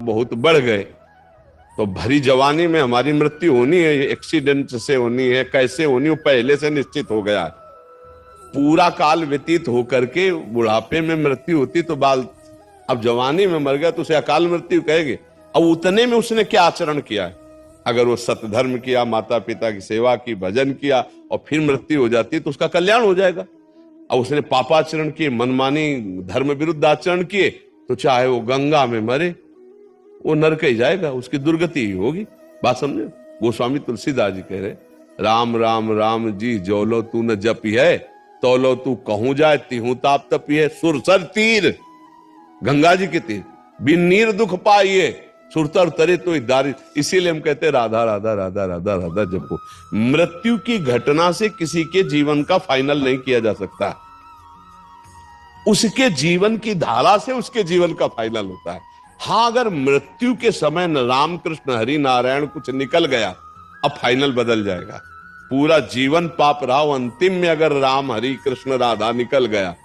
बहुत बढ़ गए तो भरी जवानी में हमारी मृत्यु होनी है, एक्सीडेंट से होनी है, कैसे होनी, वो पहले से निश्चित हो गया। पूरा काल व्यतीत होकर के बुढ़ापे में मृत्यु होती तो बाल, अब जवानी में मर गया तो उसे अकाल मृत्यु कहेंगे। अब उतने में उसने क्या आचरण किया है? अगर वो सतधर्म किया, माता पिता की सेवा की, भजन किया और फिर मृत्यु हो जाती तो उसका कल्याण हो जाएगा। अब उसने पापाचरण किए, मनमानी धर्म विरुद्ध आचरण किए, तो चाहे वो गंगा में मरे वो नरक ही जाएगा, उसकी दुर्गति ही होगी। बात समझे? गोस्वामी तुलसीदास जी कह रहे, राम राम राम जी जोलो तू न जपी है, तोलो तू कहूं जाए तिहू ताप तपी है। सुरसर तीर, गंगा जी के तीर, बिन नीर दुख पाइए, सुरतर तरे तो दारी। इसीलिए हम कहते हैं राधा राधा राधा राधा राधा जपो। मृत्यु की घटना से किसी के जीवन का फाइनल नहीं किया जा सकता, उसके जीवन की धारा से उसके जीवन का फाइनल होता है। हाँ, अगर मृत्यु के समय न राम कृष्ण हरि नारायण कुछ निकल गया, अब फाइनल बदल जाएगा। पूरा जीवन पाप रहा, अंतिम में अगर राम हरि कृष्ण राधा निकल गया,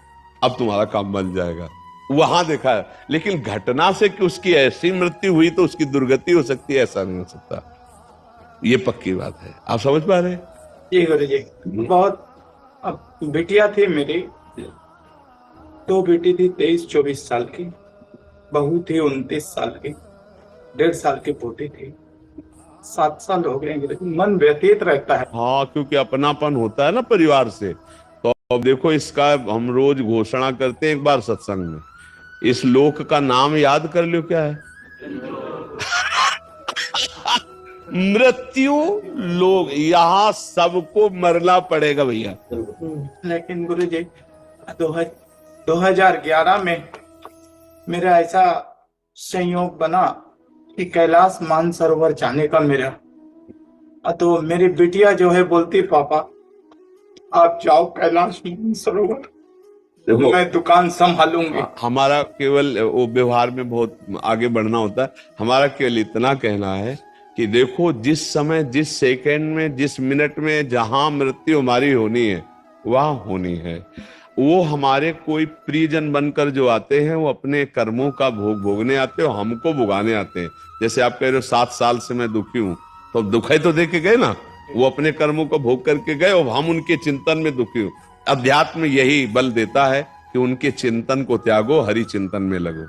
अब तुम्हारा काम बन जाएगा। वहां देखा है। लेकिन घटना से कि उसकी ऐसी मृत्यु हुई तो उसकी दुर्गति हो सकती है, ऐसा नहीं हो सकता। ये पक्की बात है। आप समझ पा रहे हैं? जी गुरु जी, बहुत। अब बिटिया थी मेरी, 2 बेटी थी, 23-24 साल की, बहू थी 29 साल की, 1.5 साल की पोती थी। 7 साल हो गए, मन व्यतीत रहता है। हाँ, क्योंकि अपनापन होता है ना परिवार से। तो अब देखो, इसका हम रोज घोषणा करते हैं एक बार सत्संग में, इस लोक का नाम याद कर लो, क्या है? मृत्यु लोग, यहां सबको मरना पड़ेगा भैया। लेकिन गुरु जी, 2011 में मेरा ऐसा संयोग बना कि कैलाश मानसरोवर जाने का मेरा, तो मेरी बिटिया जो है बोलती, पापा आप जाओ कैलाश मानसरोवर, देखो, मैं दुकान संभालूंगी। हमारा केवल वो व्यवहार में बहुत आगे बढ़ना होता है। हमारा केवल इतना कहना है कि देखो, जिस समय, जिस सेकंड में, जिस मिनट में जहां मृत्यु हमारी होनी है वहां होनी है। वो हमारे कोई प्रियजन बनकर जो आते हैं, वो अपने कर्मों का भोग भोगने आते हैं, हमको भुगाने आते हैं। जैसे आप कह रहे हो 7 साल से मैं दुखी हूं, तो दुखाई तो दे के गए ना, वो अपने कर्मों को भोग करके गए और हम उनके चिंतन में दुखी हूं। अध्यात्म यही बल देता है कि उनके चिंतन को त्यागो, हरि चिंतन में लगो।